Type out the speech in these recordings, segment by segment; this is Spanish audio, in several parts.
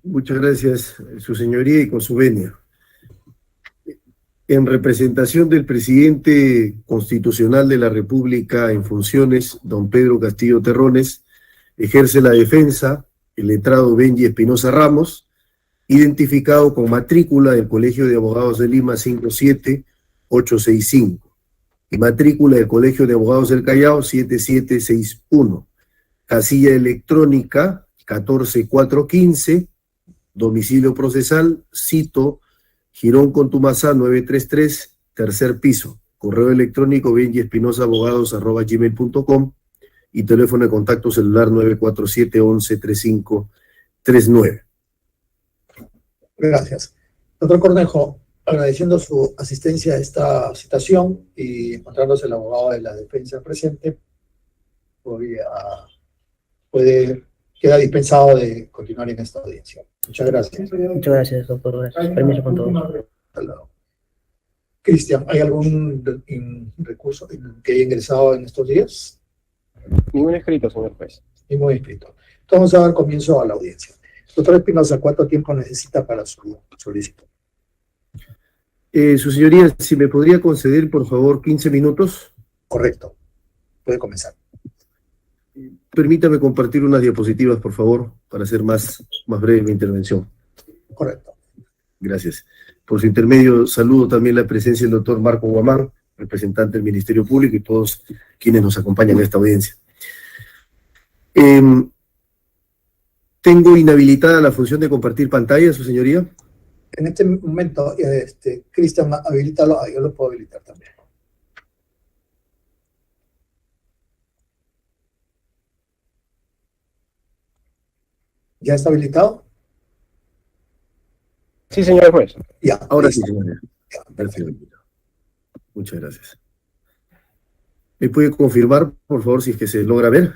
Muchas gracias, su señoría, y con su venia. En representación del presidente constitucional de la República en funciones, don Pedro Castillo Terrones, ejerce la defensa el letrado Benji Espinosa Ramos, identificado con matrícula del Colegio de Abogados de Lima 57865 y matrícula del Colegio de Abogados del Callao 7761, casilla electrónica 14415, domicilio procesal, Cito, Girón Contumazá 933, tercer piso, correo electrónico benjiespinosabogados@gmail.com y teléfono de contacto celular 947-11-3539. Gracias. Doctor Cornejo, agradeciendo su asistencia a esta citación y encontrándose el abogado de la defensa presente, queda dispensado de continuar en esta audiencia. Muchas gracias. Muchas gracias, doctor. Gracias. Permiso con todo. Cristian, ¿hay algún recurso que haya ingresado en estos días? Ningún escrito, señor juez. Ningún escrito. Entonces vamos a dar comienzo a la audiencia. Doctor Espinosa, ¿cuánto tiempo necesita para su solicitud? Su señoría, si me podría conceder, por favor, 15 minutos. Correcto. Puede comenzar. Permítame compartir unas diapositivas, por favor, para hacer más breve mi intervención. Correcto. Gracias. Por su intermedio, saludo también la presencia del doctor Marco Guamán, representante del Ministerio Público, y todos quienes nos acompañan en esta audiencia. Tengo inhabilitada la función de compartir pantalla, su señoría. En este momento, Cristian, habilítalo, yo lo puedo habilitar también. ¿Ya está habilitado? Sí, señor juez. Ya. Ahora sí, señoría. Muchas gracias. ¿Me puede confirmar, por favor, si es que se logra ver?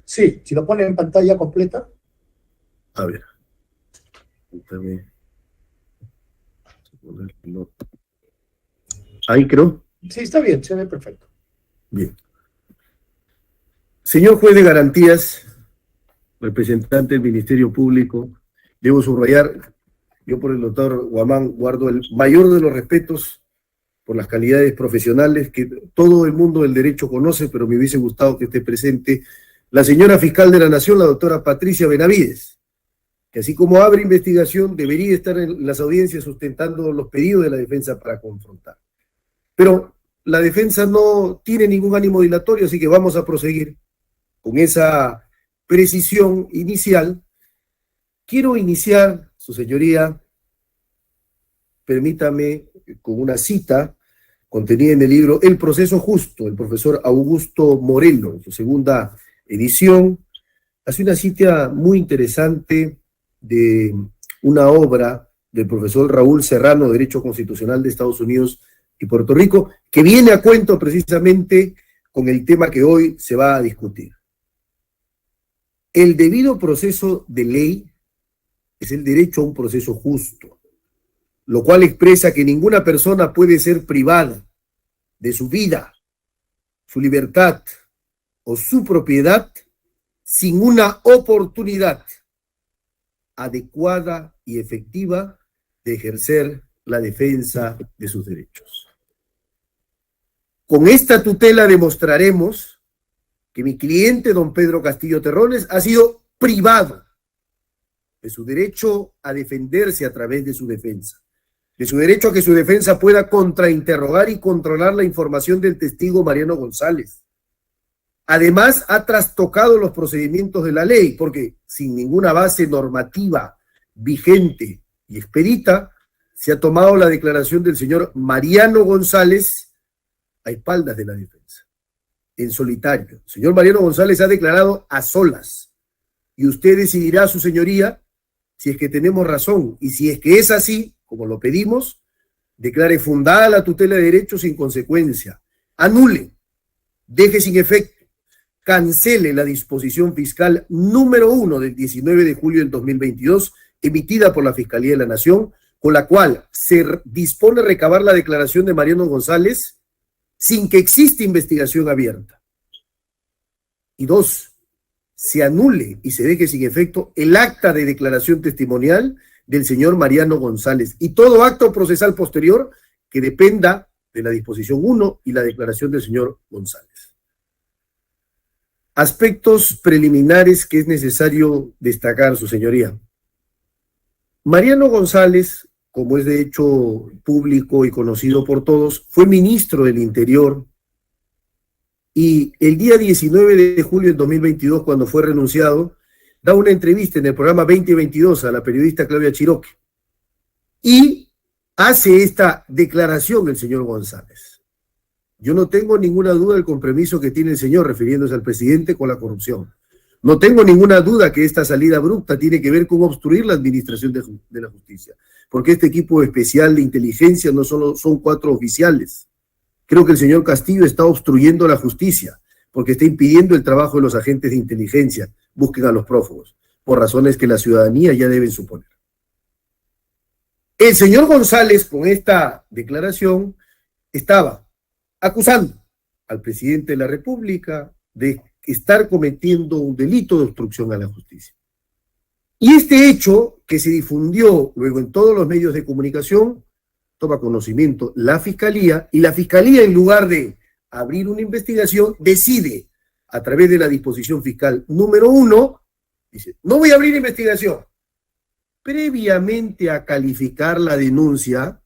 Sí, si lo pone en pantalla completa. A ver. Ahí creo. Sí, está bien, se ve perfecto. Bien. Señor juez de garantías, representante del Ministerio Público, debo subrayar, yo por el doctor Guamán guardo el mayor de los respetos por las calidades profesionales que todo el mundo del derecho conoce, pero me hubiese gustado que esté presente la señora fiscal de la Nación, la doctora Patricia Benavides, que así como abre investigación, debería estar en las audiencias sustentando los pedidos de la defensa para confrontar. Pero la defensa no tiene ningún ánimo dilatorio, así que vamos a proseguir con esa precisión inicial. Quiero iniciar, su señoría, permítame, con una cita contenida en el libro El proceso justo, el profesor Augusto Moreno, en su segunda edición, hace una cita muy interesante de una obra del profesor Raúl Serrano, Derecho Constitucional de Estados Unidos y Puerto Rico, que viene a cuento precisamente con el tema que hoy se va a discutir. El debido proceso de ley es el derecho a un proceso justo, lo cual expresa que ninguna persona puede ser privada de su vida, su libertad o su propiedad sin una oportunidad adecuada y efectiva de ejercer la defensa de sus derechos. Con esta tutela demostraremos que mi cliente, don Pedro Castillo Terrones, ha sido privado de su derecho a defenderse a través de su defensa, de su derecho a que su defensa pueda contrainterrogar y controlar la información del testigo Mariano González. Además, ha trastocado los procedimientos de la ley, porque sin ninguna base normativa vigente y expedita, se ha tomado la declaración del señor Mariano González a espaldas de la defensa, en solitario. El señor Mariano González ha declarado a solas, y usted decidirá, su señoría, si es que tenemos razón, y si es que es así, como lo pedimos, declare fundada la tutela de derechos sin consecuencia, anule, deje sin efecto, cancele la disposición fiscal número 1 del 19 de julio del 2022, emitida por la Fiscalía de la Nación, con la cual se dispone a recabar la declaración de Mariano González sin que exista investigación abierta. Y 2, se anule y se deje sin efecto el acta de declaración testimonial del señor Mariano González y todo acto procesal posterior que dependa de la disposición 1 y la declaración del señor González. Aspectos preliminares que es necesario destacar, su señoría. Mariano González, como es de hecho público y conocido por todos, fue ministro del Interior y el día 19 de julio del 2022, cuando fue renunciado, da una entrevista en el programa 2022 a la periodista Claudia Chiroque y hace esta declaración el señor González. Yo no tengo ninguna duda del compromiso que tiene el señor refiriéndose al presidente con la corrupción. No tengo ninguna duda que esta salida abrupta tiene que ver con obstruir la administración de la justicia, porque este equipo especial de inteligencia no solo son 4 oficiales. Creo que el señor Castillo está obstruyendo la justicia, porque está impidiendo el trabajo de los agentes de inteligencia, busquen a los prófugos, por razones que la ciudadanía ya debe suponer. El señor González, con esta declaración, estaba acusando al presidente de la República de estar cometiendo un delito de obstrucción a la justicia. Y este hecho, que se difundió luego en todos los medios de comunicación, toma conocimiento la Fiscalía, y la Fiscalía, en lugar de abrir una investigación, decide, a través de la disposición fiscal número 1, dice, no voy a abrir investigación. Previamente a calificar la denuncia,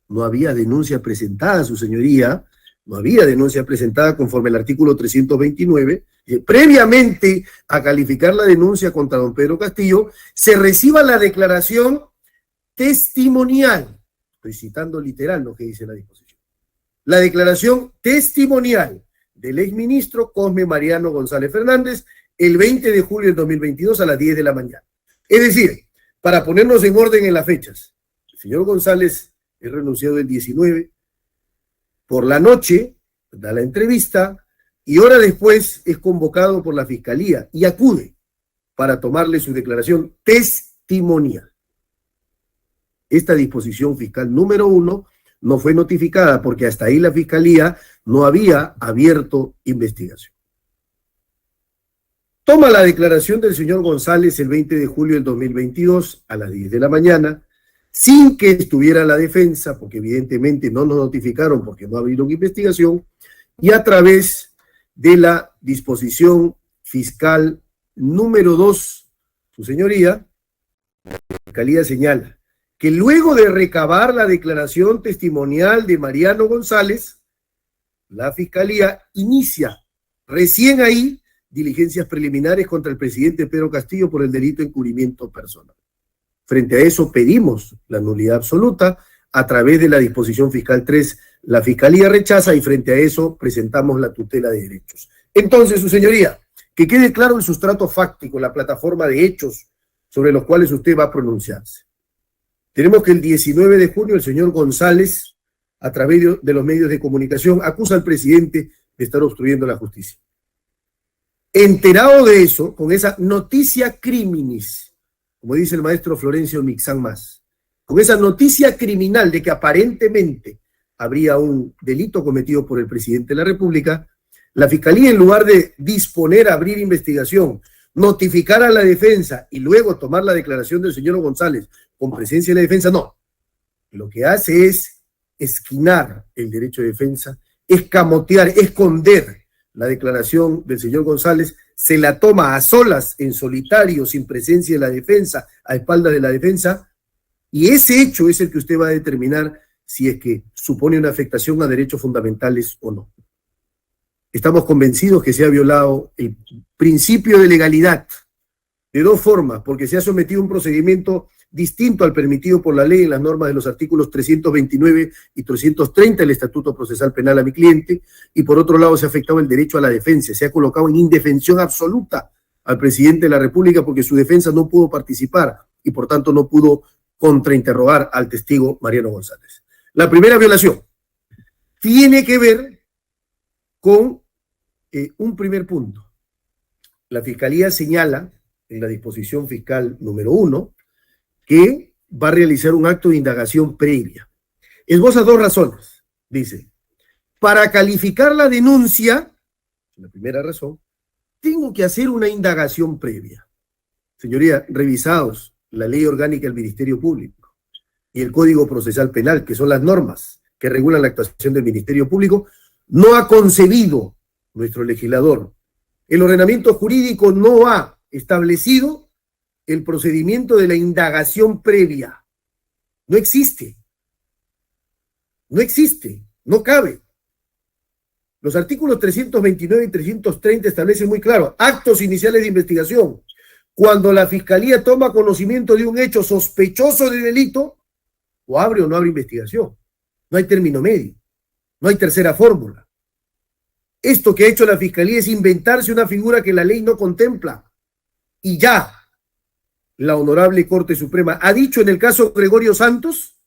no había denuncia presentada, su señoría, no había denuncia presentada conforme al artículo 329, previamente a calificar la denuncia contra don Pedro Castillo, se reciba la declaración testimonial. Estoy citando literal lo que dice la disposición. La declaración testimonial del exministro Cosme Mariano González Fernández el 20 de julio del 2022 a las 10 de la mañana. Es decir, para ponernos en orden en las fechas, el señor González es renunciado el 19, por la noche da la entrevista y hora después es convocado por la Fiscalía y acude para tomarle su declaración testimonial. Esta disposición fiscal número 1 no fue notificada porque hasta ahí la Fiscalía no había abierto investigación. Toma la declaración del señor González el 20 de julio del 2022 a las 10 de la mañana, sin que estuviera la defensa, porque evidentemente no nos notificaron porque no abrieron investigación, y a través de la disposición fiscal número 2, su señoría, la Fiscalía señala que luego de recabar la declaración testimonial de Mariano González, la Fiscalía inicia recién ahí diligencias preliminares contra el presidente Pedro Castillo por el delito de encubrimiento personal. Frente a eso pedimos la nulidad absoluta a través de la disposición fiscal 3. La Fiscalía rechaza y frente a eso presentamos la tutela de derechos. Entonces, su señoría, que quede claro el sustrato fáctico, la plataforma de hechos sobre los cuales usted va a pronunciarse. Tenemos que el 19 de junio el señor González, a través de los medios de comunicación, acusa al presidente de estar obstruyendo la justicia. Enterado de eso, con esa noticia criminis, como dice el maestro Florencio Mixán Más, con esa noticia criminal de que aparentemente habría un delito cometido por el presidente de la República, la Fiscalía, en lugar de disponer a abrir investigación, notificar a la defensa y luego tomar la declaración del señor González con presencia de la defensa, no. Lo que hace es esquinar el derecho de defensa, escamotear, esconder la declaración del señor González, se la toma a solas, en solitario, sin presencia de la defensa, a espaldas de la defensa, y ese hecho es el que usted va a determinar si es que supone una afectación a derechos fundamentales o no. Estamos convencidos que se ha violado el principio de legalidad de dos formas, porque se ha sometido a un procedimiento distinto al permitido por la ley en las normas de los artículos 329 y 330 del Estatuto Procesal Penal a mi cliente, y por otro lado se ha afectado el derecho a la defensa, se ha colocado en indefensión absoluta al presidente de la República porque su defensa no pudo participar y por tanto no pudo contrainterrogar al testigo Mariano González. La primera violación tiene que ver con un primer punto. La Fiscalía señala en la disposición fiscal número 1 que va a realizar un acto de indagación previa. Esboza dos razones. Dice, para calificar la denuncia, la primera razón, tengo que hacer una indagación previa. Señoría, revisados la Ley Orgánica del Ministerio Público y el Código Procesal Penal, que son las normas que regulan la actuación del Ministerio Público, no ha concebido nuestro legislador. El ordenamiento jurídico no ha establecido el procedimiento de la indagación previa. No existe. No existe. No cabe. Los artículos 329 y 330 establecen muy claro, actos iniciales de investigación. Cuando la Fiscalía toma conocimiento de un hecho sospechoso de delito, o abre o no abre investigación. No hay término medio. No hay tercera fórmula. Esto que ha hecho la Fiscalía es inventarse una figura que la ley no contempla. Y ya, la Honorable Corte Suprema ha dicho en el caso Gregorio Santos,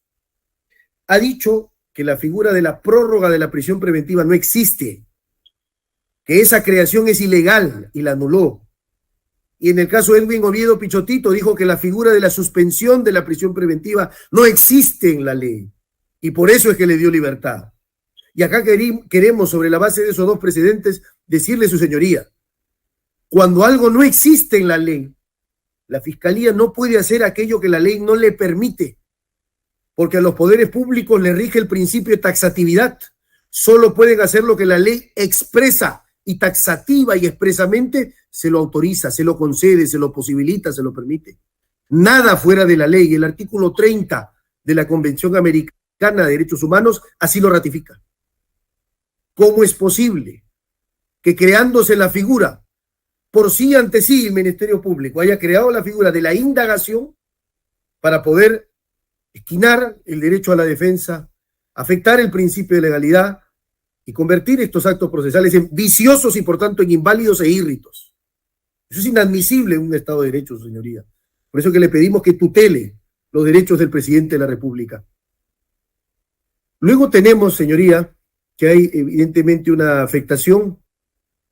ha dicho que la figura de la prórroga de la prisión preventiva no existe, que esa creación es ilegal y la anuló. Y en el caso de Edwin Oviedo Pichotito dijo que la figura de la suspensión de la prisión preventiva no existe en la ley y por eso es que le dio libertad. Y acá queremos, sobre la base de esos dos precedentes, decirle, su señoría, cuando algo no existe en la ley, la Fiscalía no puede hacer aquello que la ley no le permite, porque a los poderes públicos le rige el principio de taxatividad. Solo pueden hacer lo que la ley expresa y taxativa y expresamente se lo autoriza, se lo concede, se lo posibilita, se lo permite. Nada fuera de la ley. El artículo 30 de la Convención Americana de Derechos Humanos así lo ratifica. ¿Cómo es posible que creándose la figura, por sí ante sí el Ministerio Público haya creado la figura de la indagación para poder esquinar el derecho a la defensa, afectar el principio de legalidad y convertir estos actos procesales en viciosos y por tanto en inválidos e írritos? Eso es inadmisible en un Estado de Derecho, señoría. Por eso que le pedimos que tutele los derechos del presidente de la República. Luego tenemos, señoría, que hay evidentemente una afectación,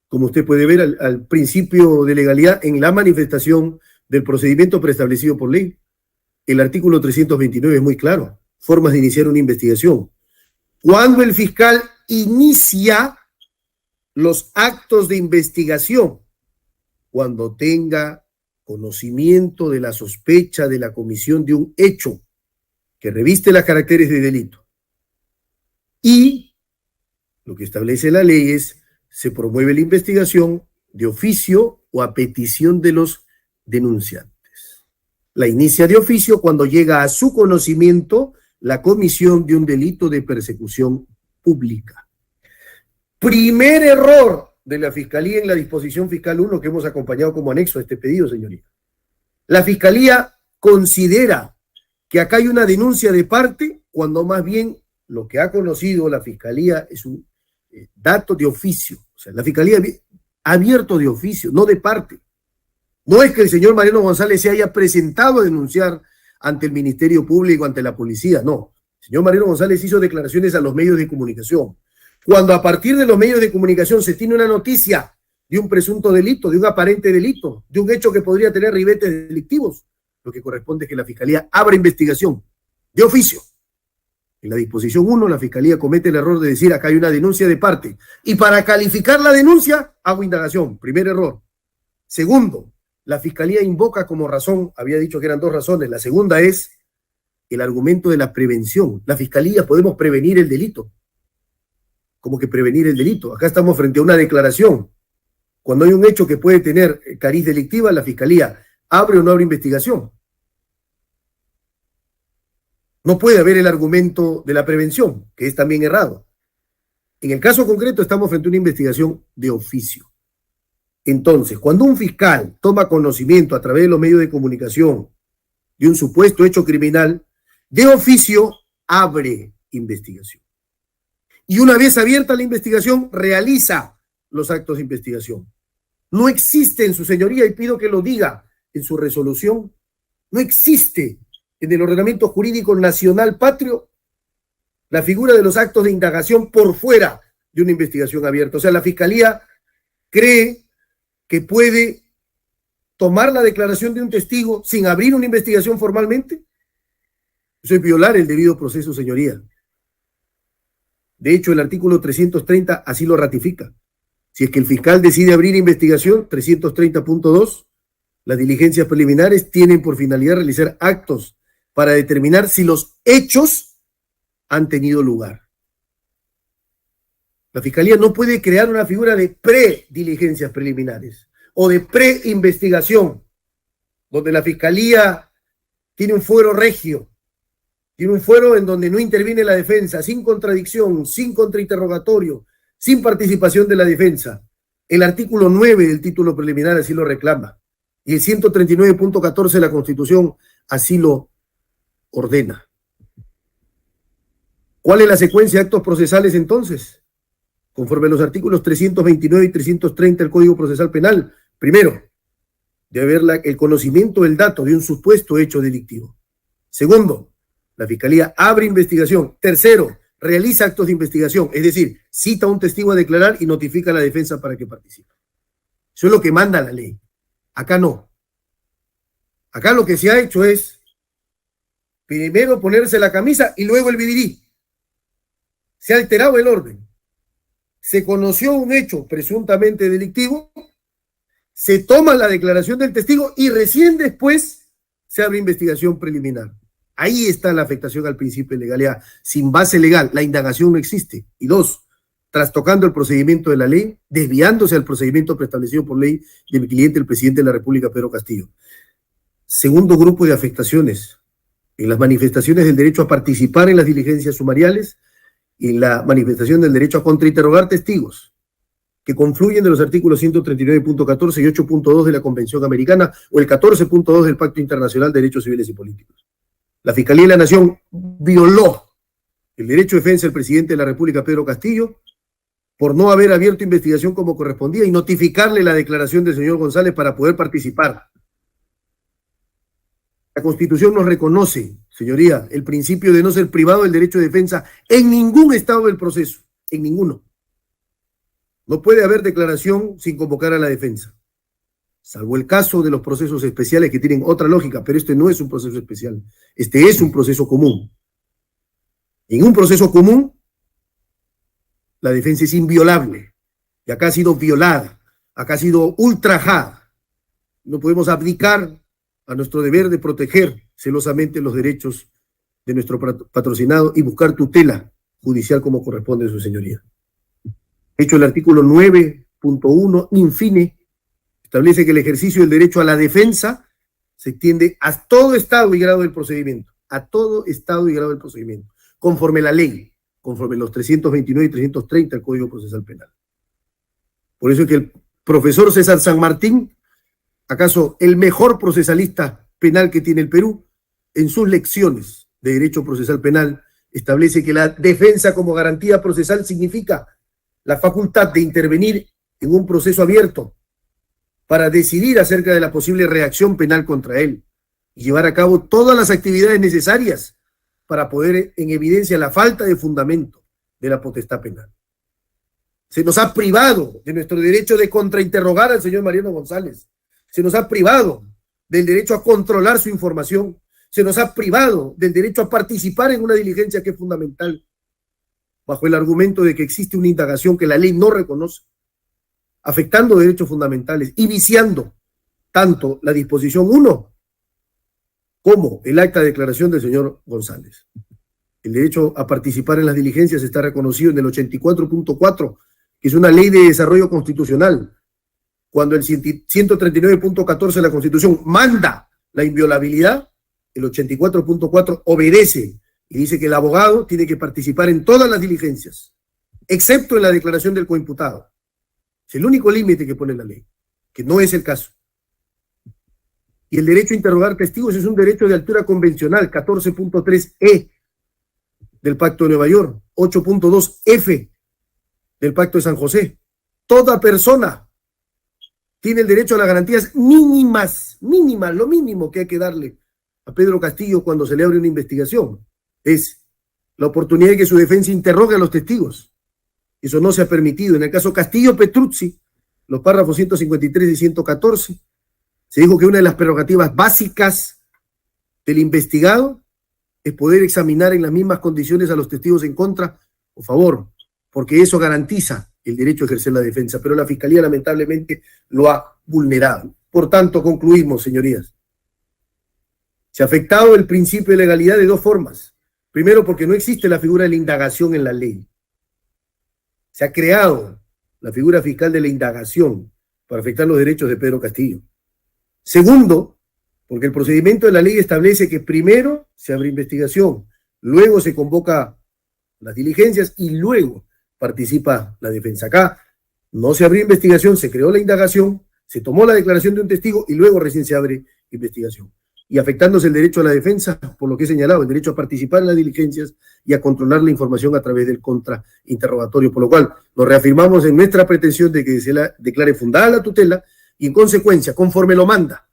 como usted puede ver, al principio de legalidad en la manifestación del procedimiento preestablecido por ley. El artículo 329 es muy claro. Formas de iniciar una investigación. Cuando el fiscal inicia los actos de investigación, cuando tenga conocimiento de la sospecha de la comisión de un hecho que reviste las caracteres de delito. Y lo que establece la ley es, se promueve la investigación de oficio o a petición de los denunciantes. La inicia de oficio cuando llega a su conocimiento la comisión de un delito de persecución pública. Primer error de la Fiscalía en la disposición fiscal 1 que hemos acompañado como anexo a este pedido, señoría. La Fiscalía considera que acá hay una denuncia de parte cuando más bien lo que ha conocido la Fiscalía es un dato de oficio. O sea, la Fiscalía ha abierto de oficio, no de parte. No es que el señor Mariano González se haya presentado a denunciar ante el Ministerio Público, ante la policía, no. El señor Mariano González hizo declaraciones a los medios de comunicación. Cuando a partir de los medios de comunicación se tiene una noticia de un presunto delito, de un aparente delito, de un hecho que podría tener ribetes delictivos, lo que corresponde es que la Fiscalía abra investigación de oficio. En la disposición 1, la Fiscalía comete el error de decir acá hay una denuncia de parte. Y para calificar la denuncia, hago indagación. Primer error. Segundo, la Fiscalía invoca como razón, había dicho que eran dos razones. La segunda es el argumento de la prevención. La Fiscalía podemos prevenir el delito. ¿Cómo que prevenir el delito? Acá estamos frente a una declaración. Cuando hay un hecho que puede tener cariz delictiva, la Fiscalía abre o no abre investigación. No puede haber el argumento de la prevención, que es también errado. En el caso concreto estamos frente a una investigación de oficio. Entonces, cuando un fiscal toma conocimiento a través de los medios de comunicación de un supuesto hecho criminal, de oficio abre investigación. Y una vez abierta la investigación, realiza los actos de investigación. No existe en su señoría, y pido que lo diga en su resolución, no existe en el ordenamiento jurídico nacional patrio la figura de los actos de indagación por fuera de una investigación abierta. O sea, la Fiscalía cree que puede tomar la declaración de un testigo sin abrir una investigación formalmente. Eso es violar el debido proceso, señoría. De hecho, el artículo 330 así lo ratifica. Si es que el fiscal decide abrir investigación, 330.2, las diligencias preliminares tienen por finalidad realizar actos para determinar si los hechos han tenido lugar. La Fiscalía no puede crear una figura de prediligencias preliminares o de preinvestigación, donde la Fiscalía tiene un fuero regio, tiene un fuero en donde no interviene la defensa, sin contradicción, sin contrainterrogatorio, sin participación de la defensa. El artículo 9 del título preliminar así lo reclama y el 139.14 de la Constitución así lo ordena. ¿Cuál es la secuencia de actos procesales entonces? Conforme a los artículos 329 y 330 del Código Procesal Penal, primero, debe haber el conocimiento del dato de un supuesto hecho delictivo. Segundo, la Fiscalía abre investigación. Tercero, realiza actos de investigación, es decir, cita a un testigo a declarar y notifica a la defensa para que participe. Eso es lo que manda la ley. Acá no. Acá lo que se ha hecho es primero ponerse la camisa y luego el vidirí. Se ha alterado el orden. Se conoció un hecho presuntamente delictivo, se toma la declaración del testigo y recién después se abre investigación preliminar. Ahí está la afectación al principio de legalidad. Sin base legal, la indagación no existe. Y dos, trastocando el procedimiento de la ley, desviándose al procedimiento preestablecido por ley de mi cliente, el presidente de la República, Pedro Castillo. Segundo grupo de afectaciones, en las manifestaciones del derecho a participar en las diligencias sumariales y en la manifestación del derecho a contrainterrogar testigos, que confluyen de los artículos 139.14 y 8.2 de la Convención Americana o el 14.2 del Pacto Internacional de Derechos Civiles y Políticos. La Fiscalía de la Nación violó el derecho de defensa del presidente de la República, Pedro Castillo, por no haber abierto investigación como correspondía y notificarle la declaración del señor González para poder participar. La Constitución nos reconoce, señoría, el principio de no ser privado del derecho de defensa en ningún estado del proceso, en ninguno. No puede haber declaración sin convocar a la defensa, salvo el caso de los procesos especiales que tienen otra lógica, pero este no es un proceso especial, este es un proceso común. En un proceso común, la defensa es inviolable, y acá ha sido violada, acá ha sido ultrajada. No podemos abdicar a nuestro deber de proteger celosamente los derechos de nuestro patrocinado y buscar tutela judicial como corresponde a su señoría. De hecho, el artículo 9.1, infine, establece que el ejercicio del derecho a la defensa se extiende a todo estado y grado del procedimiento, a todo estado y grado del procedimiento, conforme la ley, conforme los 329 y 330 del Código Procesal Penal. Por eso es que el profesor César San Martín, acaso el mejor procesalista penal que tiene el Perú, en sus lecciones de Derecho Procesal Penal, establece que la defensa como garantía procesal significa la facultad de intervenir en un proceso abierto para decidir acerca de la posible reacción penal contra él y llevar a cabo todas las actividades necesarias para poner en evidencia la falta de fundamento de la potestad penal. Se nos ha privado de nuestro derecho de contrainterrogar al señor Mariano González. Se nos ha privado del derecho a controlar su información. Se nos ha privado del derecho a participar en una diligencia que es fundamental, bajo el argumento de que existe una indagación que la ley no reconoce, afectando derechos fundamentales y viciando tanto la disposición 1 como el acta de declaración del señor González. El derecho a participar en las diligencias está reconocido en el 84.4, que es una ley de desarrollo constitucional, cuando el 139.14 de la Constitución manda la inviolabilidad, el 84.4 obedece y dice que el abogado tiene que participar en todas las diligencias, excepto en la declaración del coimputado. Es el único límite que pone la ley, que no es el caso. Y el derecho a interrogar testigos es un derecho de altura convencional, 14.3e del Pacto de Nueva York, 8.2f del Pacto de San José. Toda persona tiene el derecho a las garantías mínimas, lo mínimo que hay que darle a Pedro Castillo cuando se le abre una investigación. Es la oportunidad de que su defensa interrogue a los testigos. Eso no se ha permitido. En el caso Castillo-Petruzzi, los párrafos 153 y 114, se dijo que una de las prerrogativas básicas del investigado es poder examinar en las mismas condiciones a los testigos en contra o favor, porque eso garantiza el derecho a ejercer la defensa, pero la Fiscalía lamentablemente lo ha vulnerado. Por tanto, concluimos, señorías. Se ha afectado el principio de legalidad de dos formas. Primero, porque no existe la figura de la indagación en la ley. Se ha creado la figura fiscal de la indagación para afectar los derechos de Pedro Castillo. Segundo, porque el procedimiento de la ley establece que primero se abre investigación, luego se convoca las diligencias y luego participa la defensa. Acá no se abrió investigación, se creó la indagación, se tomó la declaración de un testigo y luego recién se abre investigación. Y afectándose el derecho a la defensa, por lo que he señalado, el derecho a participar en las diligencias y a controlar la información a través del contrainterrogatorio, por lo cual nos reafirmamos en nuestra pretensión de que se la declare fundada la tutela y en consecuencia, conforme lo manda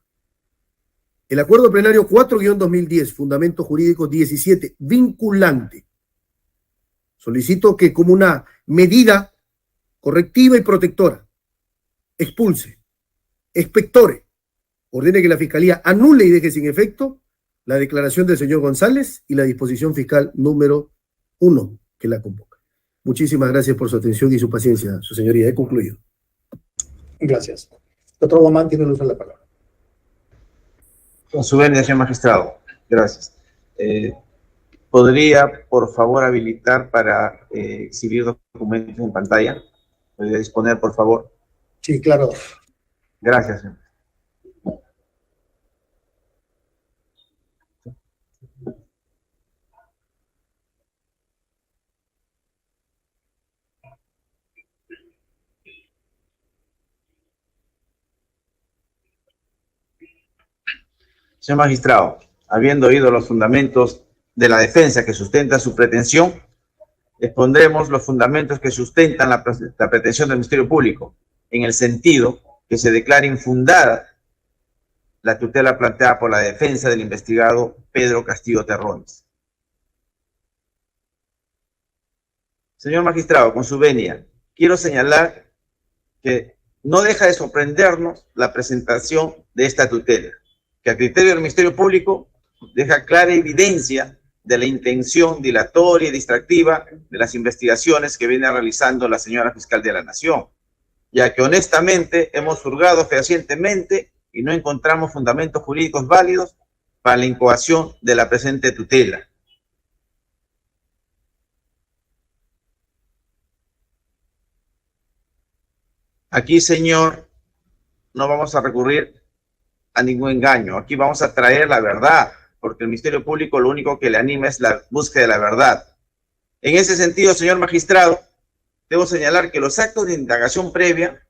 el Acuerdo Plenario 4-2010, Fundamento Jurídico 17, vinculante. Solicito que como una medida correctiva y protectora, expulse, expectore, ordene que la Fiscalía anule y deje sin efecto la declaración del señor González y la disposición fiscal número 1 que la convoca. Muchísimas gracias por su atención y su paciencia, su señoría. He concluido. Gracias. Doctor Guamán tiene el uso de la palabra. Con su venia, señor magistrado. Gracias. ¿Podría, por favor, habilitar para exhibir documentos en pantalla? ¿Podría disponer, por favor? Sí, claro. Gracias, señor. Señor magistrado, habiendo oído los fundamentos de la defensa que sustenta su pretensión, expondremos los fundamentos que sustentan la pretensión del Ministerio Público, en el sentido que se declare infundada la tutela planteada por la defensa del investigado Pedro Castillo Terrones. Señor magistrado, con su venia, quiero señalar que no deja de sorprendernos la presentación de esta tutela, que a criterio del Ministerio Público deja clara evidencia de la intención dilatoria y distractiva de las investigaciones que viene realizando la señora fiscal de la Nación, ya que honestamente hemos hurgado fehacientemente y no encontramos fundamentos jurídicos válidos para la incoación de la presente tutela. Aquí, señor, no vamos a recurrir a ningún engaño. Aquí vamos a traer la verdad, porque el Ministerio Público lo único que le anima es la búsqueda de la verdad. En ese sentido, señor magistrado, debo señalar que los actos de indagación previa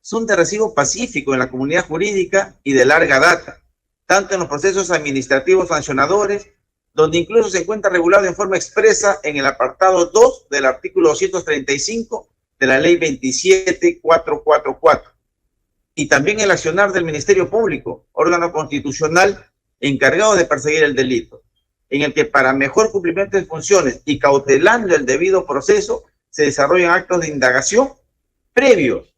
son de recibo pacífico en la comunidad jurídica y de larga data, tanto en los procesos administrativos sancionadores, donde incluso se encuentra regulado en forma expresa en el apartado 2 del artículo 235 de la Ley 27444, y también el accionar del Ministerio Público, órgano constitucional encargado de perseguir el delito, en el que para mejor cumplimiento de funciones y cautelando el debido proceso, se desarrollan actos de indagación previos,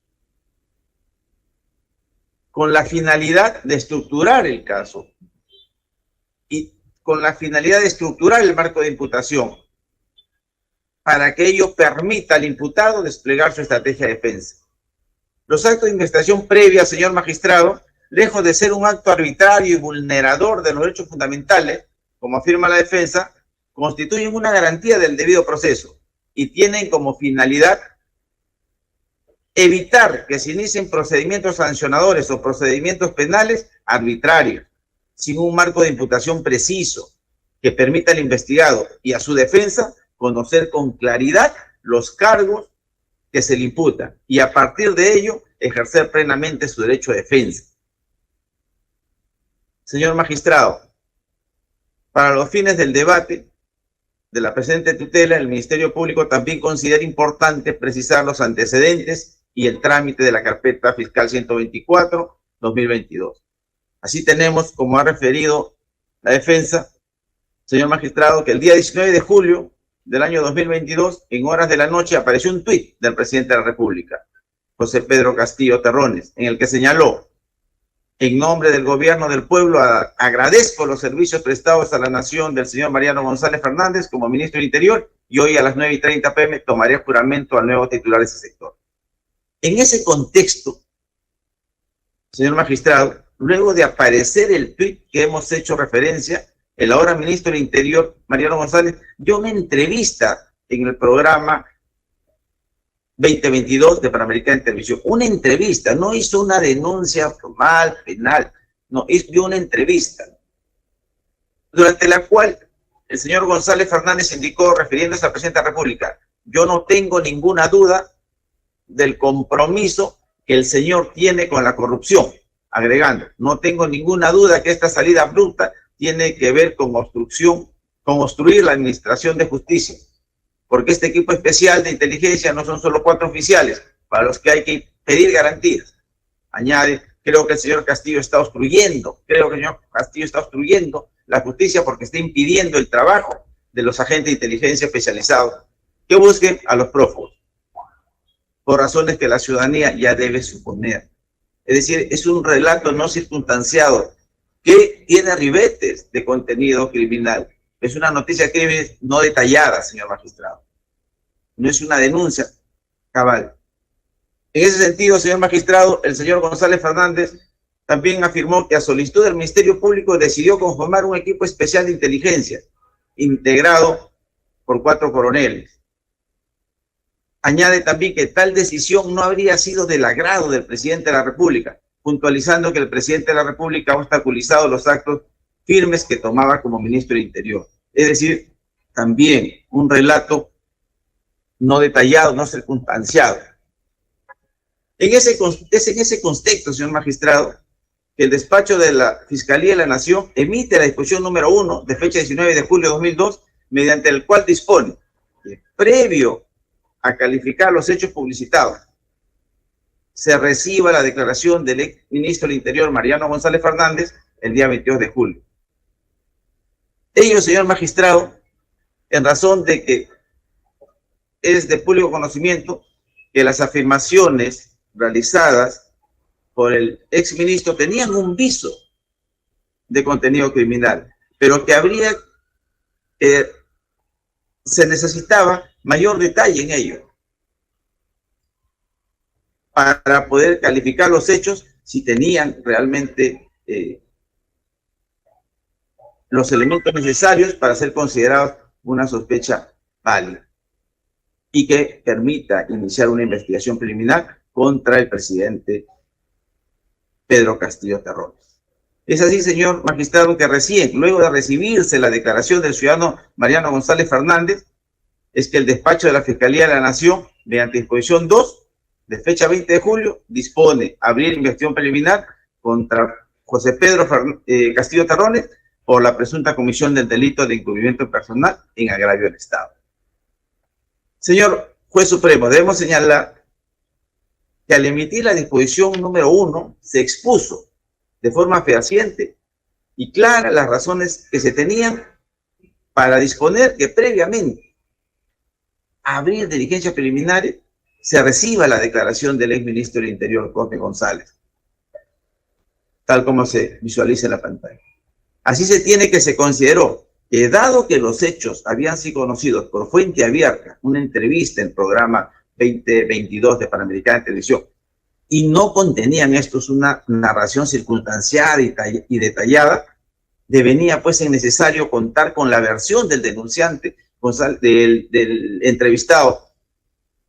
con la finalidad de estructurar el caso y con la finalidad de estructurar el marco de imputación, para que ello permita al imputado desplegar su estrategia de defensa. Los actos de investigación previa, señor magistrado, lejos de ser un acto arbitrario y vulnerador de los derechos fundamentales, como afirma la defensa, constituyen una garantía del debido proceso y tienen como finalidad evitar que se inicien procedimientos sancionadores o procedimientos penales arbitrarios, sin un marco de imputación preciso que permita al investigado y a su defensa conocer con claridad los cargos que se le imputan y a partir de ello ejercer plenamente su derecho de defensa. Señor magistrado, para los fines del debate de la presente tutela, el Ministerio Público también considera importante precisar los antecedentes y el trámite de la carpeta fiscal 124-2022. Así tenemos, como ha referido la defensa, señor magistrado, que el día 19 de julio del año 2022, en horas de la noche, apareció un tuit del presidente de la República, José Pedro Castillo Terrones, en el que señaló: en nombre del gobierno del pueblo, agradezco los servicios prestados a la nación del señor Mariano González Fernández como ministro del Interior y hoy a las 9:30 p.m. tomaré juramento al nuevo titular de ese sector. En ese contexto, señor magistrado, luego de aparecer el tuit que hemos hecho referencia, el ahora ministro del Interior, Mariano González, dio una entrevista en el programa 2022 de Panamericana Televisión. Una entrevista, no hizo una denuncia formal, penal, no, dio una entrevista, durante la cual el señor González Fernández indicó, refiriéndose al presidente de la República: yo no tengo ninguna duda del compromiso que el señor tiene con la corrupción, agregando, no tengo ninguna duda que esta salida abrupta tiene que ver con obstruir la administración de justicia, porque este equipo especial de inteligencia no son solo 4 oficiales para los que hay que pedir garantías. Añade, creo que el señor Castillo está obstruyendo, la justicia porque está impidiendo el trabajo de los agentes de inteligencia especializados que busquen a los prófugos, por razones que la ciudadanía ya debe suponer. Es decir, es un relato no circunstanciado que tiene ribetes de contenido criminal. Es una noticia criminal no detallada, señor magistrado. No es una denuncia cabal. En ese sentido, señor magistrado, el señor González Fernández también afirmó que a solicitud del Ministerio Público decidió conformar un equipo especial de inteligencia integrado por 4 coroneles. Añade también que tal decisión no habría sido del agrado del presidente de la República, puntualizando que el presidente de la República ha obstaculizado los actos firmes que tomaba como ministro del Interior. Es decir, también un relato no detallado, no circunstanciado. En ese contexto, señor magistrado, que el despacho de la Fiscalía de la Nación emite la disposición número 1 de fecha 19 de julio de 2002, mediante el cual dispone que previo a calificar los hechos publicitados, se reciba la declaración del ex ministro del Interior, Mariano González Fernández, el día 22 de julio. Ello, señor magistrado, en razón de que es de público conocimiento que las afirmaciones realizadas por el exministro tenían un viso de contenido criminal, pero que se necesitaba mayor detalle en ello para poder calificar los hechos si tenían realmente los elementos necesarios para ser considerados una sospecha válida y que permita iniciar una investigación preliminar contra el presidente Pedro Castillo Terrones. Es así, señor magistrado, que recién, luego de recibirse la declaración del ciudadano Mariano González Fernández, es que el despacho de la Fiscalía de la Nación, mediante disposición 2, de fecha 20 de julio, dispone abrir investigación preliminar contra José Pedro Castillo Terrones por la presunta comisión del delito de encubrimiento personal en agravio del Estado. Señor Juez Supremo, debemos señalar que al emitir la disposición número 1 se expuso de forma fehaciente y clara las razones que se tenían para disponer que previamente a abrir diligencias preliminares se reciba la declaración del exministro del Interior, Cosme González, tal como se visualiza en la pantalla. Así se consideró que dado que los hechos habían sido conocidos por fuente abierta, una entrevista en el programa 2022 de Panamericana Televisión, y no contenían estos una narración circunstanciada y detallada, devenía pues necesario contar con la versión del denunciante, del entrevistado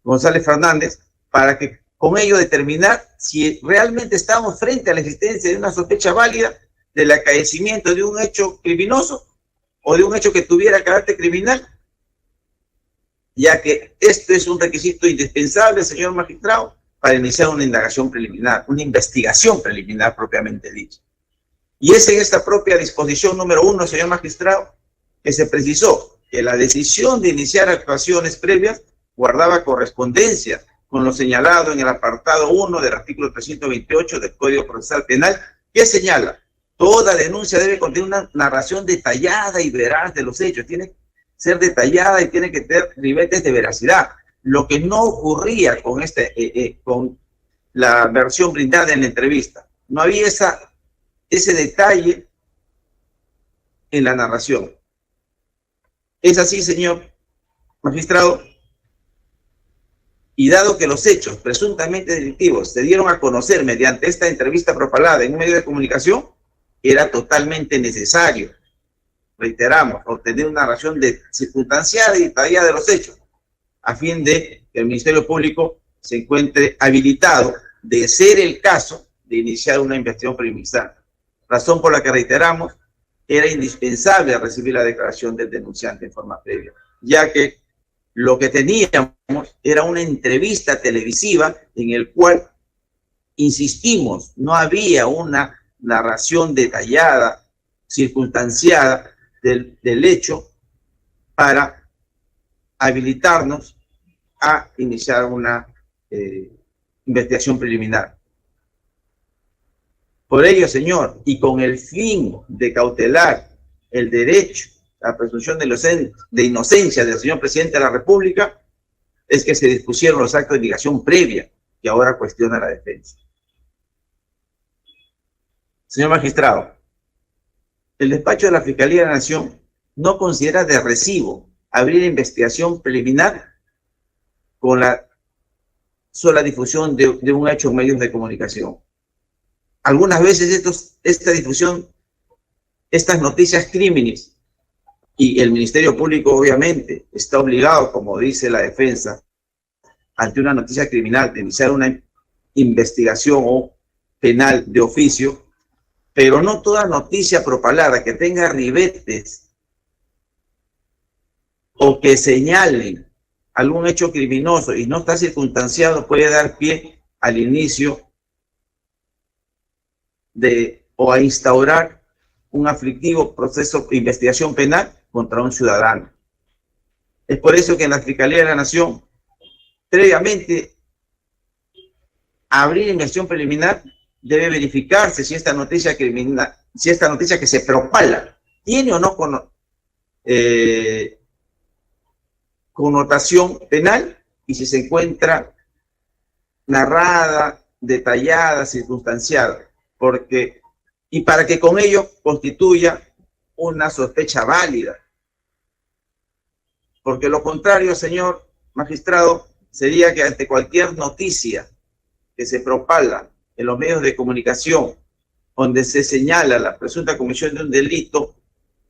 González Fernández, para que con ello determinar si realmente estamos frente a la existencia de una sospecha válida del acaecimiento de un hecho criminoso o de un hecho que tuviera carácter criminal, ya que esto es un requisito indispensable, señor magistrado, para iniciar una indagación preliminar, una investigación preliminar propiamente dicha. Y es en esta propia disposición número 1, señor magistrado, que se precisó que la decisión de iniciar actuaciones previas guardaba correspondencia con lo señalado en el apartado 1 del artículo 328 del Código Procesal Penal, que señala: toda denuncia debe contener una narración detallada y veraz de los hechos, tiene que ser detallada y tiene que tener ribetes de veracidad, lo que no ocurría con con la versión brindada en la entrevista. No había ese detalle en la narración. Es así, señor magistrado, Y dado que los hechos presuntamente delictivos se dieron a conocer mediante esta entrevista propalada en un medio de comunicación, era totalmente necesario, reiteramos, obtener una narración circunstanciada y detallada de los hechos, a fin de que el Ministerio Público se encuentre habilitado, de ser el caso, de iniciar una investigación preliminar. Razón por la que reiteramos, era indispensable recibir la declaración del denunciante en forma previa, ya que lo que teníamos era una entrevista televisiva en el cual, insistimos, no había una narración detallada, circunstanciada del hecho para habilitarnos a iniciar una investigación preliminar. Por ello, señor, y con el fin de cautelar el derecho, la presunción de inocencia del señor presidente de la República, es que se dispusieron los actos de indagación previa que ahora cuestiona la defensa. Señor magistrado, el despacho de la Fiscalía de la Nación no considera de recibo abrir investigación preliminar con la sola difusión de un hecho en medios de comunicación. Algunas veces esta difusión, estas noticias crímenes, y el Ministerio Público obviamente está obligado, como dice la defensa, ante una noticia criminal de iniciar una investigación o penal de oficio, pero no toda noticia propalada que tenga ribetes o que señalen algún hecho criminoso y no está circunstanciado puede dar pie al inicio o a instaurar un aflictivo proceso de investigación penal contra un ciudadano. Es por eso que en la Fiscalía de la Nación, previamente a abrir investigación preliminar, debe verificarse si esta noticia criminal, si esta noticia que se propala tiene o no connotación penal y si se encuentra narrada, detallada, circunstanciada, y para que con ello constituya una sospecha válida. Porque lo contrario, señor magistrado, sería que ante cualquier noticia que se propala en los medios de comunicación donde se señala la presunta comisión de un delito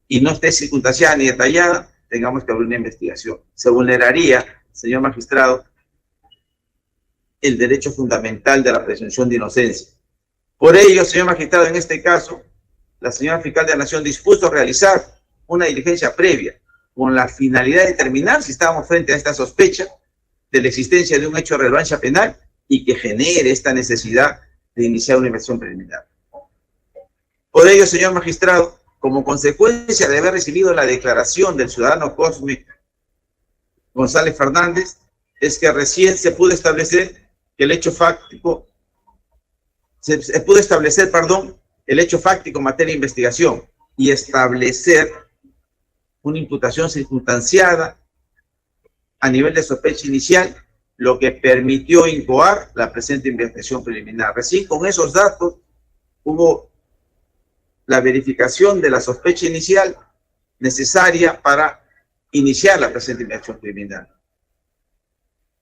y no esté circunstanciada ni detallada, tengamos que abrir una investigación. Se vulneraría, señor magistrado, el derecho fundamental de la presunción de inocencia. Por ello, señor magistrado, en este caso, la señora fiscal de la Nación dispuso realizar una diligencia previa con la finalidad de determinar si estábamos frente a esta sospecha de la existencia de un hecho de relevancia penal y que genere esta necesidad de iniciar una investigación preliminar. Por ello, señor magistrado, como consecuencia de haber recibido la declaración del ciudadano Cosme González Fernández, es que recién se pudo establecer que el hecho fáctico, el hecho fáctico en materia de investigación y establecer una imputación circunstanciada a nivel de sospecha inicial, lo que permitió incoar la presente investigación preliminar. Recién con esos datos hubo la verificación de la sospecha inicial necesaria para iniciar la presente investigación preliminar.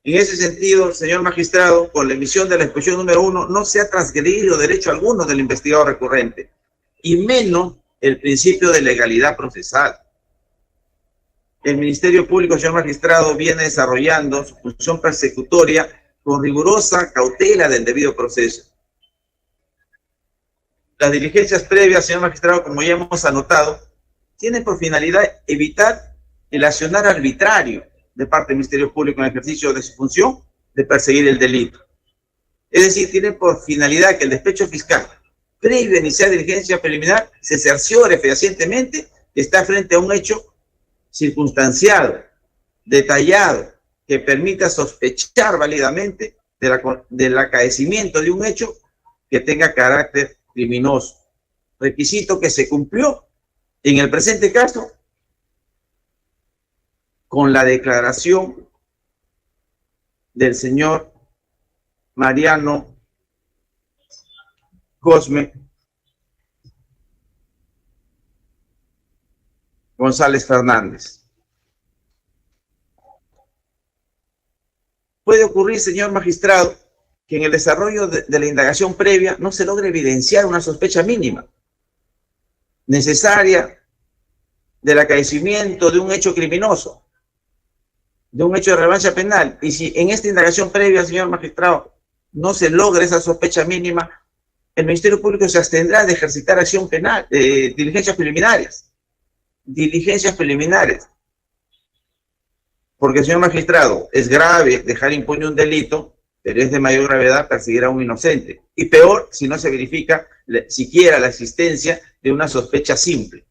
En ese sentido, señor magistrado, con la emisión de la exposición número 1, no se ha transgredido derecho alguno del investigado recurrente, y menos el principio de legalidad procesal. El Ministerio Público, señor magistrado, viene desarrollando su función persecutoria con rigurosa cautela del debido proceso. Las diligencias previas, señor magistrado, como ya hemos anotado, tienen por finalidad evitar el accionar arbitrario de parte del Ministerio Público en el ejercicio de su función de perseguir el delito. Es decir, tiene por finalidad que el despacho fiscal, previo a iniciar diligencia preliminar, se cerciore fehacientemente que está frente a un hecho circunstanciado, detallado, que permita sospechar válidamente del acaecimiento de un hecho que tenga carácter criminoso. Requisito que se cumplió en el presente caso con la declaración del señor Mariano Cosme González Fernández. puede ocurrir, señor magistrado, que en el desarrollo de la indagación previa no se logre evidenciar una sospecha mínima necesaria del acaecimiento de un hecho criminoso, de un hecho de relevancia penal. Y si en esta indagación previa, señor magistrado, no se logra esa sospecha mínima, el Ministerio Público se abstendrá de ejercitar acción penal, diligencias preliminares. Diligencias preliminares. Porque, señor magistrado, es grave dejar impune un delito, pero es de mayor gravedad perseguir a un inocente. Y peor si no se verifica siquiera la existencia de una sospecha simple.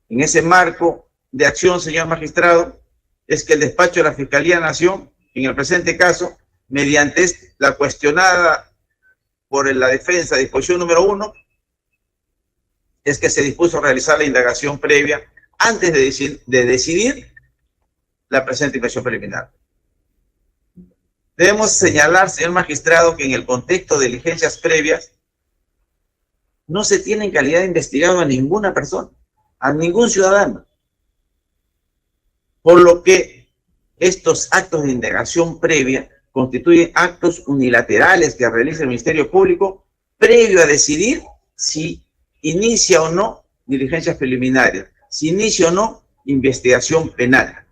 En ese marco de acción, señor magistrado, es que el despacho de la Fiscalía de Nación, en el presente caso, mediante la cuestionada por la defensa, disposición número 1, es que se dispuso a realizar la indagación previa antes de decidir la presente investigación preliminar. Debemos señalar, señor magistrado, que en el contexto de diligencias previas no se tiene en calidad de investigado a ninguna persona, a ningún ciudadano. Por lo que estos actos de indagación previa constituyen actos unilaterales que realiza el Ministerio Público previo a decidir si inicia o no diligencias preliminares, si inicia o no investigación penal.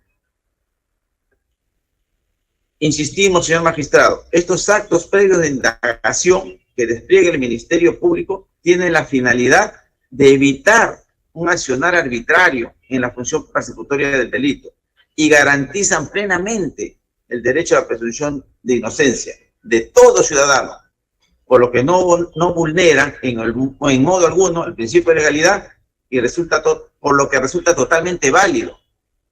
Insistimos, señor magistrado, estos actos previos de indagación que despliega el Ministerio Público tienen la finalidad de evitar un accionar arbitrario en la función persecutoria del delito y garantizan plenamente el derecho a la presunción de inocencia de todo ciudadano, por lo que no vulneran en modo alguno el principio de legalidad y por lo que resulta totalmente válido,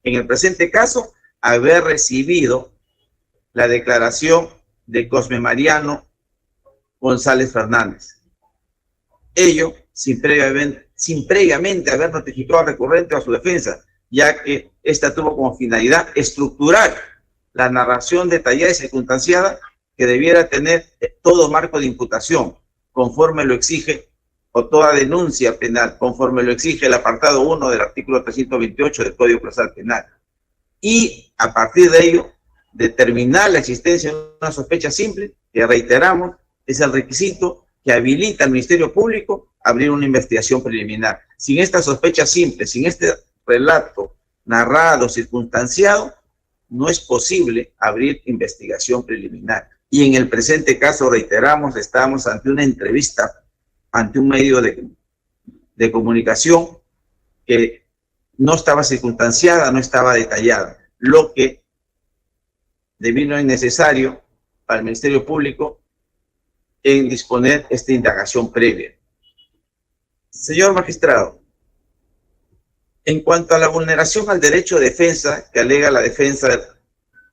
en el presente caso, haber recibido la declaración de Cosme Mariano González Fernández. Ello sin previamente haber notificado al recurrente o a su defensa, ya que ésta tuvo como finalidad estructurar la narración detallada y circunstanciada que debiera tener todo marco de imputación, conforme lo exige, o toda denuncia penal, conforme lo exige el apartado 1 del artículo 328 del Código Procesal Penal. Y a partir de ello, determinar la existencia de una sospecha simple, que reiteramos, es el requisito que habilita al Ministerio Público a abrir una investigación preliminar. Sin esta sospecha simple, sin este relato narrado, circunstanciado, no es posible abrir investigación preliminar. Y en el presente caso, reiteramos, estamos ante una entrevista, ante un medio de comunicación que no estaba circunstanciada, no estaba detallada, lo que devino innecesario para el Ministerio Público en disponer esta indagación previa. Señor magistrado, en cuanto a la vulneración al derecho de defensa que alega la defensa,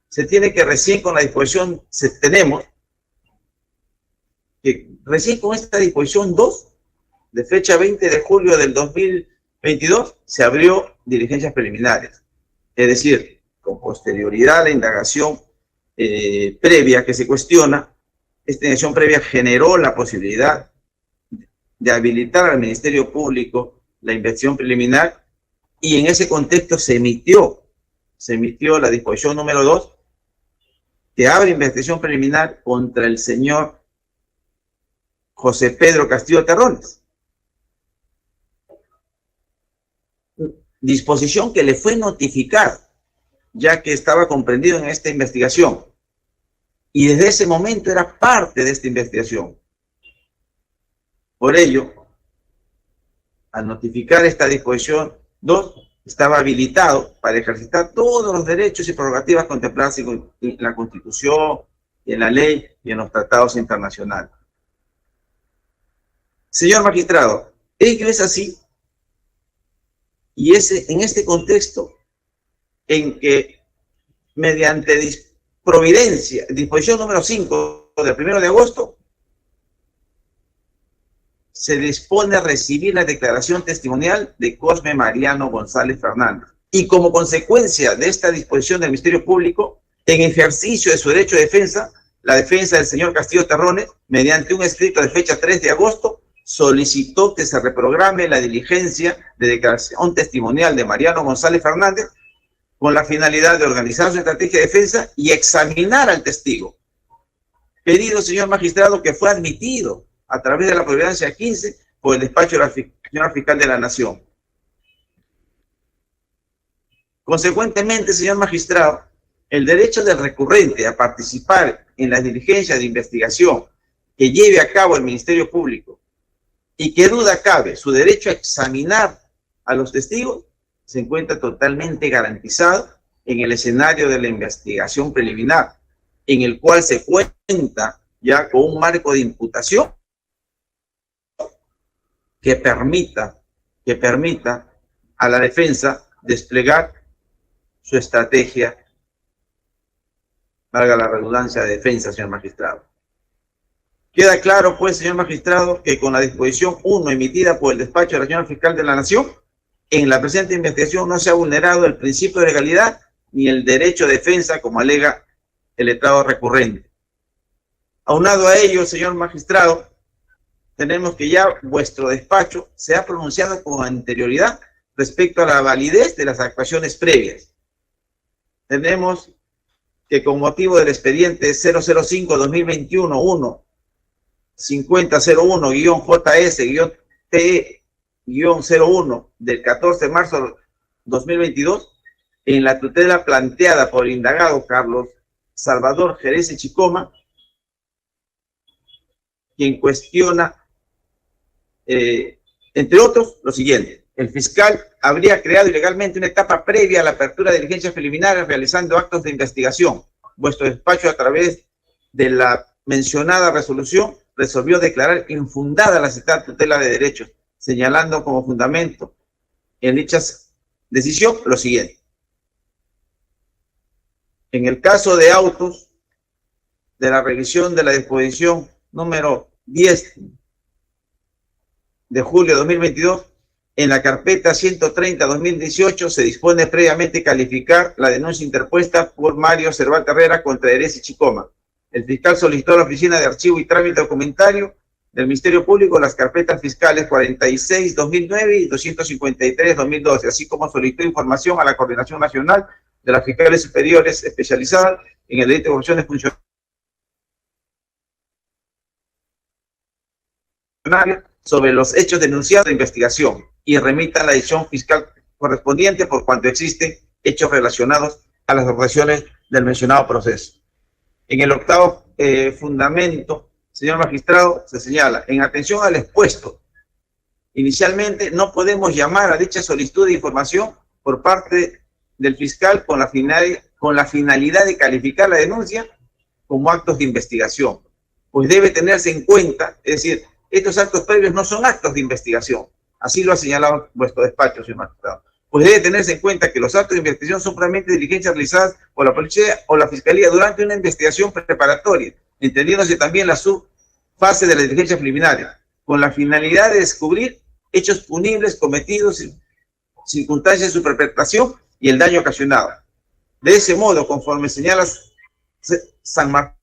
se tiene que recién con la disposición, tenemos que recién con esta disposición 2, de fecha 20 de julio del 2022, se abrió diligencias preliminares. Es decir, con posterioridad a la indagación previa que se cuestiona, esta indagación previa generó la posibilidad de habilitar al Ministerio Público la investigación preliminar, y en ese contexto se emitió la disposición número 2 que abre investigación preliminar contra el señor José Pedro Castillo Terrones. Disposición que le fue notificada, ya que estaba comprendido en esta investigación. Y desde ese momento era parte de esta investigación. Por ello, al notificar esta disposición 2, estaba habilitado para ejercitar todos los derechos y prerrogativas contempladas en la Constitución, en la ley y en los tratados internacionales. Señor magistrado, ello es así, y en este contexto en que mediante providencia, disposición número 5 del 1 de agosto, se dispone a recibir la declaración testimonial de Cosme Mariano González Fernández. Y como consecuencia de esta disposición del Ministerio Público, en ejercicio de su derecho de defensa, la defensa del señor Castillo Terrones, mediante un escrito de fecha 3 de agosto, solicitó que se reprograme la diligencia de declaración testimonial de Mariano González Fernández con la finalidad de organizar su estrategia de defensa y examinar al testigo. Pedido, señor magistrado, que fue admitido a través de la providencia 15 por el despacho del señor fiscal de la Nación. Consecuentemente, señor magistrado, el derecho del recurrente a participar en las diligencias de investigación que lleve a cabo el Ministerio Público y que duda cabe su derecho a examinar a los testigos se encuentra totalmente garantizado en el escenario de la investigación preliminar, en el cual se cuenta ya con un marco de imputación que permita a la defensa desplegar su estrategia, valga la redundancia, de defensa, señor magistrado. Queda claro, pues, señor magistrado, que con la disposición 1 emitida por el despacho del señor fiscal de la Nación, en la presente investigación no se ha vulnerado el principio de legalidad ni el derecho de defensa, como alega el letrado recurrente. Aunado a ello, señor magistrado, tenemos que ya vuestro despacho se ha pronunciado con anterioridad respecto a la validez de las actuaciones previas. Tenemos que con motivo del expediente 005-2021-1 5001-JS-TE-01 del 14 de marzo de 2022, en la tutela planteada por el indagado Carlos Salvador Jerez Chicoma, quien cuestiona, entre otros, lo siguiente: el fiscal habría creado ilegalmente una etapa previa a la apertura de diligencias preliminares realizando actos de investigación. Vuestro despacho, a través de la mencionada resolución, resolvió declarar infundada la citada tutela de derechos, señalando como fundamento en dicha decisión lo siguiente. En el caso de autos de la revisión de la disposición número 10 de julio de 2022, en la carpeta 130-2018 se dispone previamente calificar la denuncia interpuesta por Mario Cervantes Herrera contra Jerez y Chicoma. El fiscal solicitó a la Oficina de Archivo y Trámite Documentario del Ministerio Público las carpetas fiscales 46-2009 y 253-2012, así como solicitó información a la Coordinación Nacional de las Fiscales Superiores especializadas en el delito de corrupción funcionarios sobre los hechos denunciados de investigación y remita la decisión fiscal correspondiente por cuanto existen hechos relacionados a las operaciones del mencionado proceso. En el octavo fundamento, señor magistrado, se señala: en atención al expuesto, inicialmente no podemos llamar a dicha solicitud de información por parte del fiscal con la finalidad de calificar la denuncia como actos de investigación, pues debe tenerse en cuenta, es decir, estos actos previos no son actos de investigación. Así lo ha señalado vuestro despacho, señor magistrado. Pues debe tenerse en cuenta que los actos de investigación son puramente diligencias realizadas por la policía o la fiscalía durante una investigación preparatoria, entendiéndose también la subfase de la diligencia preliminar, con la finalidad de descubrir hechos punibles cometidos, circunstancias de su perpetración y el daño ocasionado. De ese modo, conforme señala San Martín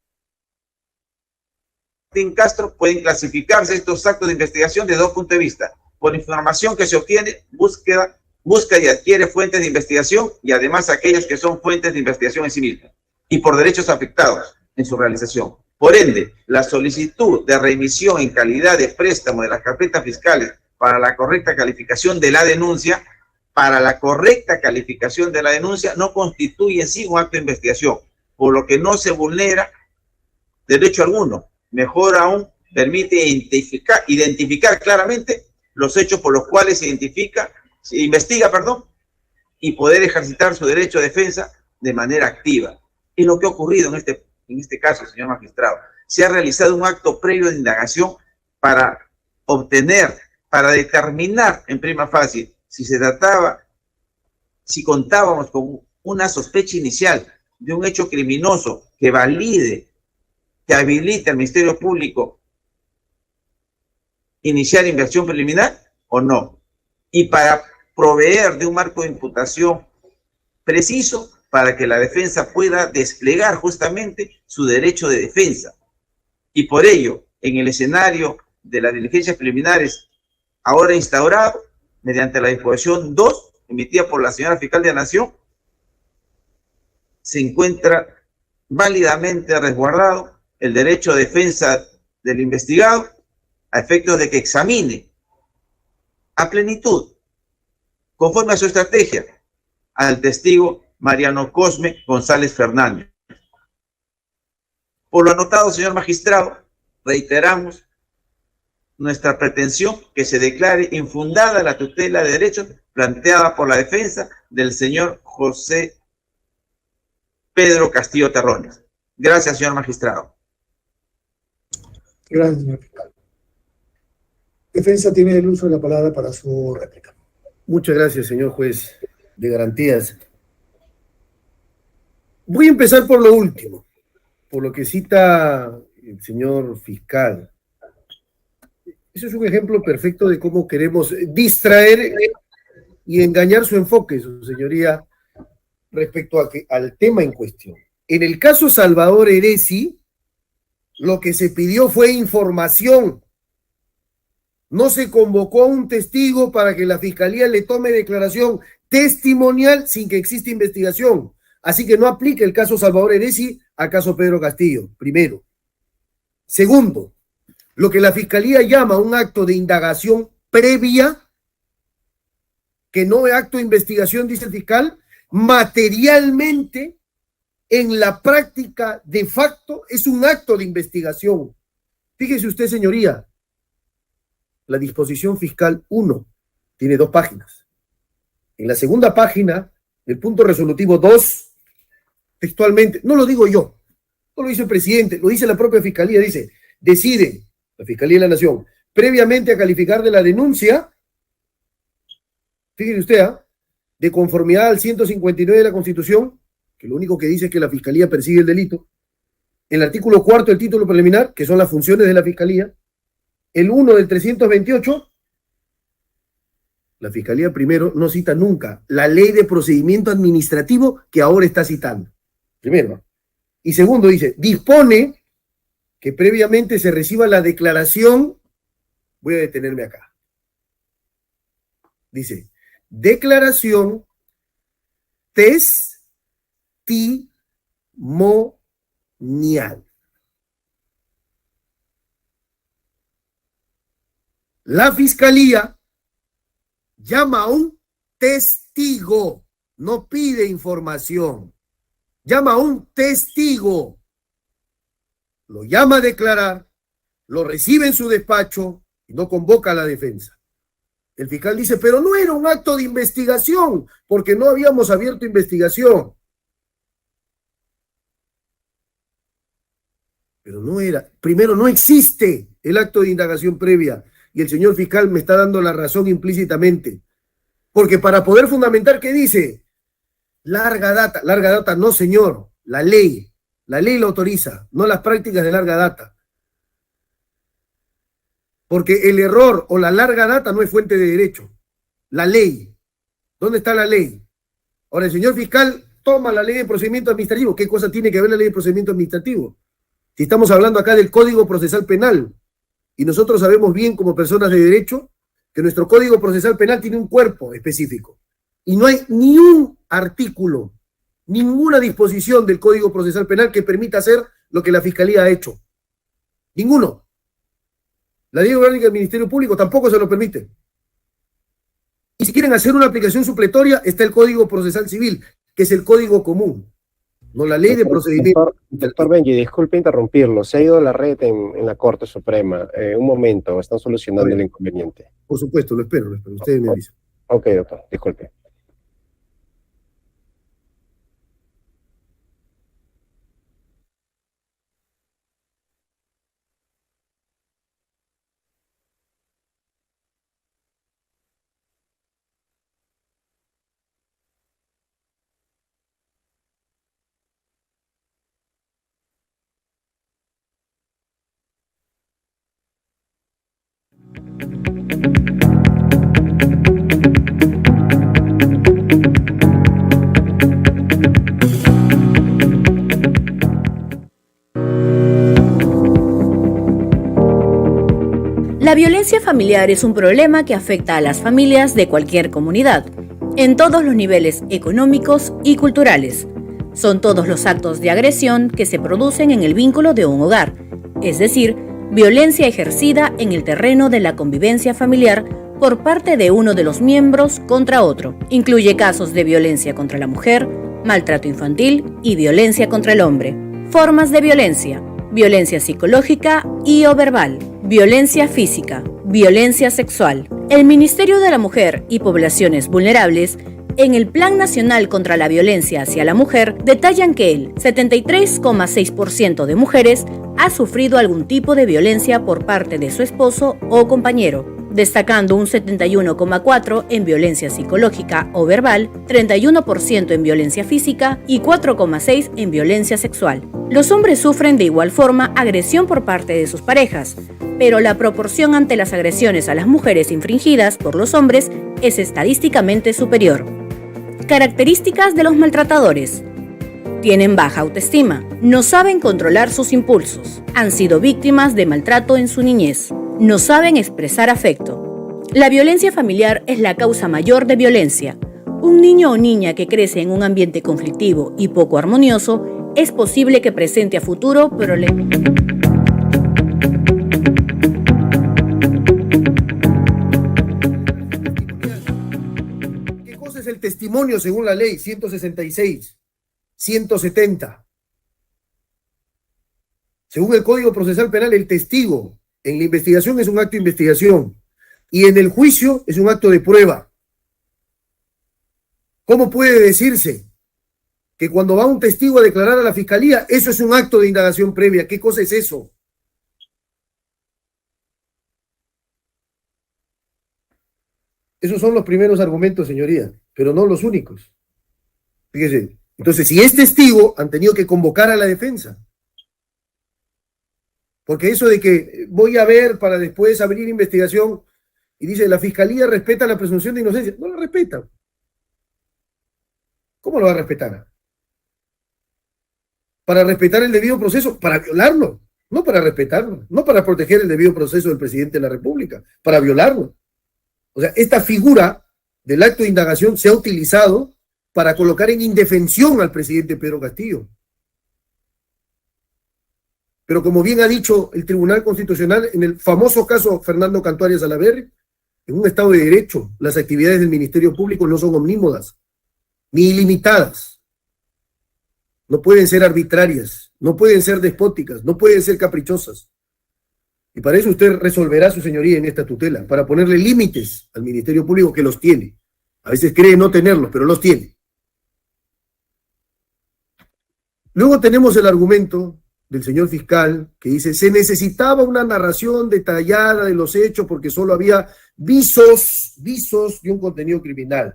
Castro, pueden clasificarse estos actos de investigación de dos puntos de vista: por información que se obtiene, busca y adquiere fuentes de investigación, y además aquellos que son fuentes de investigación en sí mismas, y por derechos afectados en su realización. Por ende, la solicitud de remisión en calidad de préstamo de las carpetas fiscales para la correcta calificación de la denuncia, no constituye en sí un acto de investigación, por lo que no se vulnera derecho alguno. Mejor aún, permite identificar claramente los hechos por los cuales se investiga, y poder ejercitar su derecho de defensa de manera activa. Es lo que ha ocurrido en este caso, señor magistrado. Se ha realizado un acto previo de indagación para determinar en prima facie si contábamos con una sospecha inicial de un hecho criminoso que habilite al Ministerio Público iniciar inversión preliminar o no, y para proveer de un marco de imputación preciso para que la defensa pueda desplegar justamente su derecho de defensa. Y por ello, en el escenario de las diligencias preliminares ahora instaurado, mediante la disposición 2, emitida por la señora fiscal de la Nación, se encuentra válidamente resguardado el derecho de defensa del investigado a efectos de que examine a plenitud, conforme a su estrategia, al testigo Mariano Cosme González Fernández. Por lo anotado, señor magistrado, reiteramos nuestra pretensión que se declare infundada la tutela de derechos planteada por la defensa del señor José Pedro Castillo Terrones. Gracias, señor magistrado. Gracias, señor fiscal. Defensa tiene el uso de la palabra para su réplica. Muchas gracias, señor juez de garantías. Voy a empezar por lo último, por lo que cita el señor fiscal. Eso es un ejemplo perfecto de cómo queremos distraer y engañar su enfoque, su señoría, respecto al tema en cuestión. En el caso Salvador Heresi, lo que se pidió fue información. No se convocó a un testigo para que la fiscalía le tome declaración testimonial sin que exista investigación. Así que no aplica el caso Salvador Heresi al caso Pedro Castillo, primero. Segundo, lo que la fiscalía llama un acto de indagación previa, que no es acto de investigación, dice el fiscal, materialmente, en la práctica de facto, es un acto de investigación. Fíjese usted, señoría, la disposición fiscal 1 tiene 2 páginas. En la segunda página, el punto resolutivo 2, textualmente, no lo digo yo, no lo dice el presidente, lo dice la propia fiscalía, dice, decide la Fiscalía de la Nación, previamente a calificar de la denuncia, fíjese usted, de conformidad al 159 de la Constitución, que lo único que dice es que la Fiscalía persigue el delito, el artículo 4 del título preliminar, que son las funciones de la Fiscalía, el 1 del 328, la Fiscalía primero no cita nunca la Ley de Procedimiento Administrativo que ahora está citando, primero. Y segundo dice, dispone que previamente se reciba la declaración, voy a detenerme acá, dice, declaración testimonial. La fiscalía llama a un testigo, no pide información, llama a un testigo, lo llama a declarar, lo recibe en su despacho y no convoca a la defensa. El fiscal dice, pero no era un acto de investigación, porque no habíamos abierto investigación. Pero no era, primero no existe el acto de indagación previa, y el señor fiscal me está dando la razón implícitamente, porque para poder fundamentar, ¿qué dice? Larga data no, señor, la ley la autoriza, no las prácticas de larga data. Porque el error o la larga data no es fuente de derecho. La ley. ¿Dónde está la ley? Ahora, el señor fiscal toma la ley de procedimiento administrativo. ¿Qué cosa tiene que ver la ley de procedimiento administrativo? Si estamos hablando acá del Código Procesal Penal, y nosotros sabemos bien como personas de derecho que nuestro Código Procesal Penal tiene un cuerpo específico. Y no hay ni un artículo, ninguna disposición del Código Procesal Penal que permita hacer lo que la Fiscalía ha hecho. Ninguno. La Ley Orgánica del Ministerio Público tampoco se lo permite. Y si quieren hacer una aplicación supletoria, está el Código Procesal Civil, que es el código común, no la ley de procedimiento. Doctor Benji, disculpe interrumpirlo, se ha ido la red en la Corte Suprema. Un momento, están solucionando el inconveniente. Por supuesto, lo espero. Ustedes me avisan. Ok, doctor, disculpe. La violencia familiar es un problema que afecta a las familias de cualquier comunidad, en todos los niveles económicos y culturales. Son todos los actos de agresión que se producen en el vínculo de un hogar, es decir, violencia ejercida en el terreno de la convivencia familiar por parte de uno de los miembros contra otro. Incluye casos de violencia contra la mujer, maltrato infantil y violencia contra el hombre. Formas de violencia: violencia psicológica y o verbal, violencia física, violencia sexual. El Ministerio de la Mujer y Poblaciones Vulnerables, en el Plan Nacional contra la Violencia hacia la Mujer, detallan que el 73,6% de mujeres ha sufrido algún tipo de violencia por parte de su esposo o compañero, destacando un 71,4% en violencia psicológica o verbal, 31% en violencia física y 4,6% en violencia sexual. Los hombres sufren de igual forma agresión por parte de sus parejas, pero la proporción ante las agresiones a las mujeres infringidas por los hombres es estadísticamente superior. Características de los maltratadores: tienen baja autoestima, no saben controlar sus impulsos, han sido víctimas de maltrato en su niñez, no saben expresar afecto. La violencia familiar es la causa mayor de violencia. Un niño o niña que crece en un ambiente conflictivo y poco armonioso es posible que presente a futuro problemas. ¿Qué cosa es el testimonio según la ley 166, 170? Según el Código Procesal Penal, el testigo en la investigación es un acto de investigación y en el juicio es un acto de prueba. ¿Cómo puede decirse que cuando va un testigo a declarar a la fiscalía, eso es un acto de indagación previa? ¿Qué cosa es eso? Esos son los primeros argumentos, señoría, pero no los únicos. Fíjese, entonces, si es testigo, han tenido que convocar a la defensa. Porque eso de que voy a ver para después abrir investigación y dice la fiscalía respeta la presunción de inocencia, no la respeta. ¿Cómo lo va a respetar? Para respetar el debido proceso, para violarlo, no para respetarlo, no para proteger el debido proceso del presidente de la República, para violarlo. O sea, esta figura del acto de indagación se ha utilizado para colocar en indefensión al presidente Pedro Castillo. Pero como bien ha dicho el Tribunal Constitucional en el famoso caso Fernando Cantuarias Salaverry, en un Estado de Derecho, las actividades del Ministerio Público no son omnímodas, ni ilimitadas. No pueden ser arbitrarias, no pueden ser despóticas, no pueden ser caprichosas. Y para eso usted resolverá, su señoría, en esta tutela, para ponerle límites al Ministerio Público, que los tiene. A veces cree no tenerlos, pero los tiene. Luego tenemos el argumento del señor fiscal que dice: se necesitaba una narración detallada de los hechos porque solo había visos de un contenido criminal.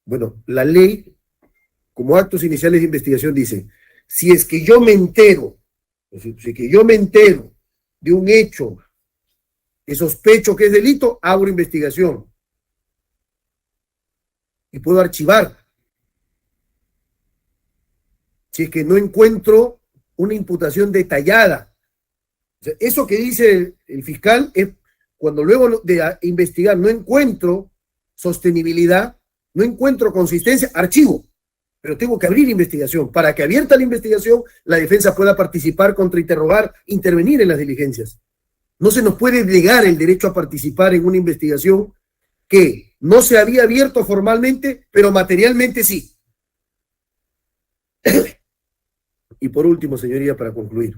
Bueno, la ley, como actos iniciales de investigación, dice: si es que yo me entero, de un hecho que sospecho que es delito, abro investigación y puedo archivar. Si es que no encuentro una imputación detallada. O sea, eso que dice el fiscal es cuando luego de investigar no encuentro sostenibilidad, no encuentro consistencia, archivo. Pero tengo que abrir investigación. Para que abierta la investigación, la defensa pueda participar, contrainterrogar, intervenir en las diligencias. No se nos puede negar el derecho a participar en una investigación que no se había abierto formalmente, pero materialmente sí. Y por último, señoría, para concluir.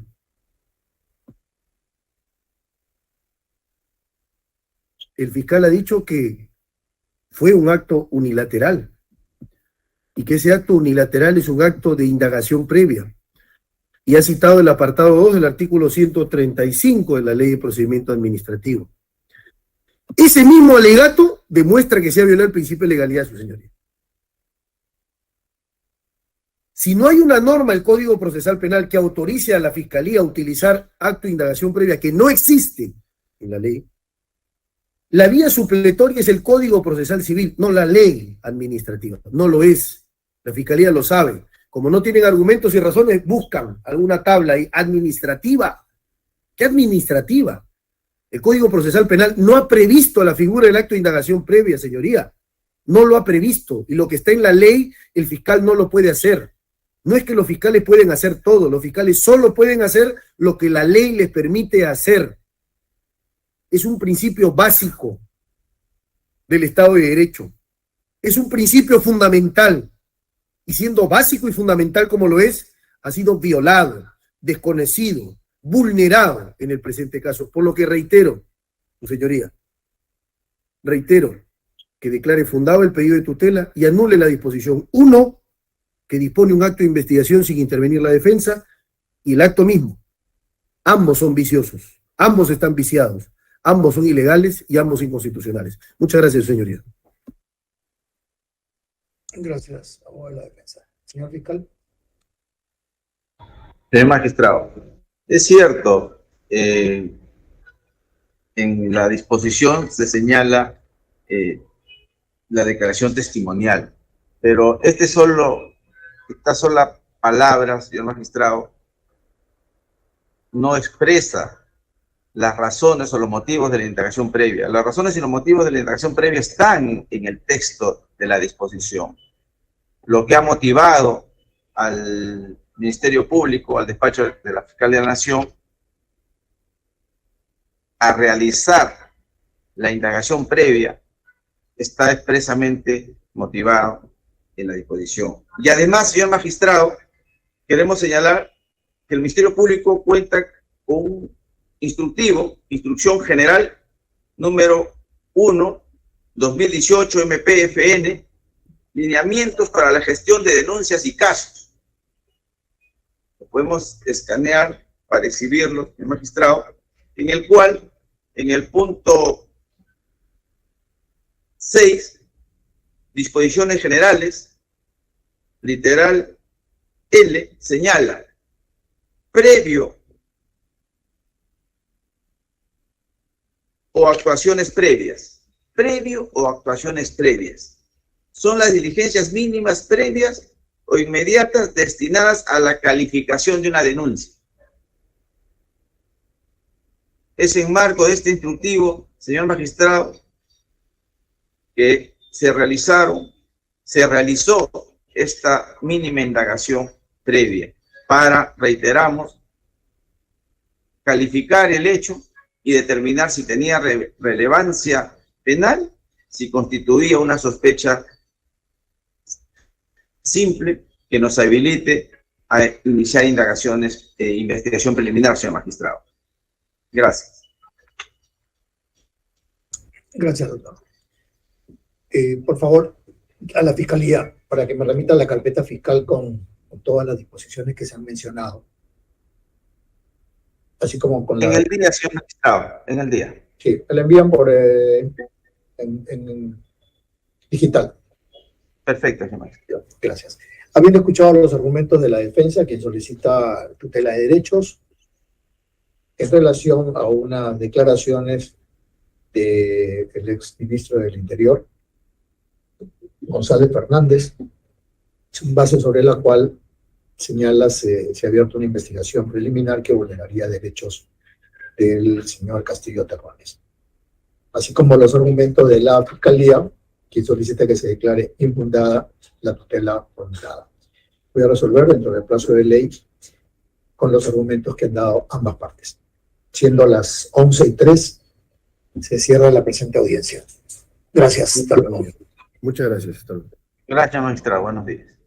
El fiscal ha dicho que fue un acto unilateral y que ese acto unilateral es un acto de indagación previa. Y ha citado el apartado 2 del artículo 135 de la Ley de Procedimiento Administrativo. Ese mismo alegato demuestra que se ha violado el principio de legalidad, su señoría. Si no hay una norma del Código Procesal Penal que autorice a la Fiscalía a utilizar acto de indagación previa, que no existe en la ley, la vía supletoria es el Código Procesal Civil, no la ley administrativa. No lo es. La Fiscalía lo sabe. Como no tienen argumentos y razones, buscan alguna tabla administrativa. ¿Qué administrativa? El Código Procesal Penal no ha previsto la figura del acto de indagación previa, señoría. no lo ha previsto, y lo que está en la ley, el fiscal no lo puede hacer. No es que los fiscales pueden hacer todo, los fiscales solo pueden hacer lo que la ley les permite hacer. Es un principio básico del Estado de Derecho. Es un principio fundamental, y siendo básico y fundamental como lo es, ha sido violado, desconocido, vulnerado en el presente caso. Por lo que reitero, su señoría, reitero que declare fundado el pedido de tutela y anule la disposición 1, que dispone un acto de investigación sin intervenir la defensa, y el acto mismo. Ambos son viciosos, ambos están viciados, ambos son ilegales y ambos inconstitucionales. Muchas gracias, señoría. Gracias, abogado de la defensa. Señor fiscal. Señor magistrado, es cierto, en la disposición se señala la declaración testimonial, pero estas son las palabras, señor magistrado, no expresa las razones o los motivos de la indagación previa. Las razones y los motivos de la indagación previa están en el texto de la disposición. Lo que ha motivado al Ministerio Público, al despacho de la Fiscal de la Nación, a realizar la indagación previa, está expresamente motivado en la disposición. Y además, señor magistrado, queremos señalar que el Ministerio Público cuenta con un instrucción general número 1, 2018 MPFN, lineamientos para la gestión de denuncias y casos. Lo podemos escanear para exhibirlo, señor magistrado, en el cual, en el punto 6, disposiciones generales, literal L, señala, previo o actuaciones previas. Previo o actuaciones previas. Son las diligencias mínimas previas o inmediatas destinadas a la calificación de una denuncia. Es en marco de este instructivo, señor magistrado, que se realizó esta mínima indagación previa para, reiteramos, calificar el hecho y determinar si tenía relevancia penal, si constituía una sospecha simple que nos habilite a iniciar indagaciones e investigación preliminar, señor magistrado. Gracias. Gracias, doctor. Por favor, a la Fiscalía, para que me remita la carpeta fiscal con todas las disposiciones que se han mencionado. Así como con la... En el día, señor magistrado, en el día. Sí, me la envían por en digital. Perfecto, señor magistrado. Gracias. Habiendo escuchado los argumentos de la defensa, quien solicita tutela de derechos, en relación a unas declaraciones del exministro del Interior, González Fernández, en base sobre la cual señala se ha abierto una investigación preliminar que vulneraría derechos del señor Castillo Terrones. Así como los argumentos de la Fiscalía, que solicita que se declare infundada la tutela prolongada. Voy a resolver dentro del plazo de ley con los argumentos que han dado ambas partes. Siendo las 11:03, se cierra la presente audiencia. Gracias. Hasta luego. Muchas gracias. Hasta luego. Gracias, magistrado. Buenos días.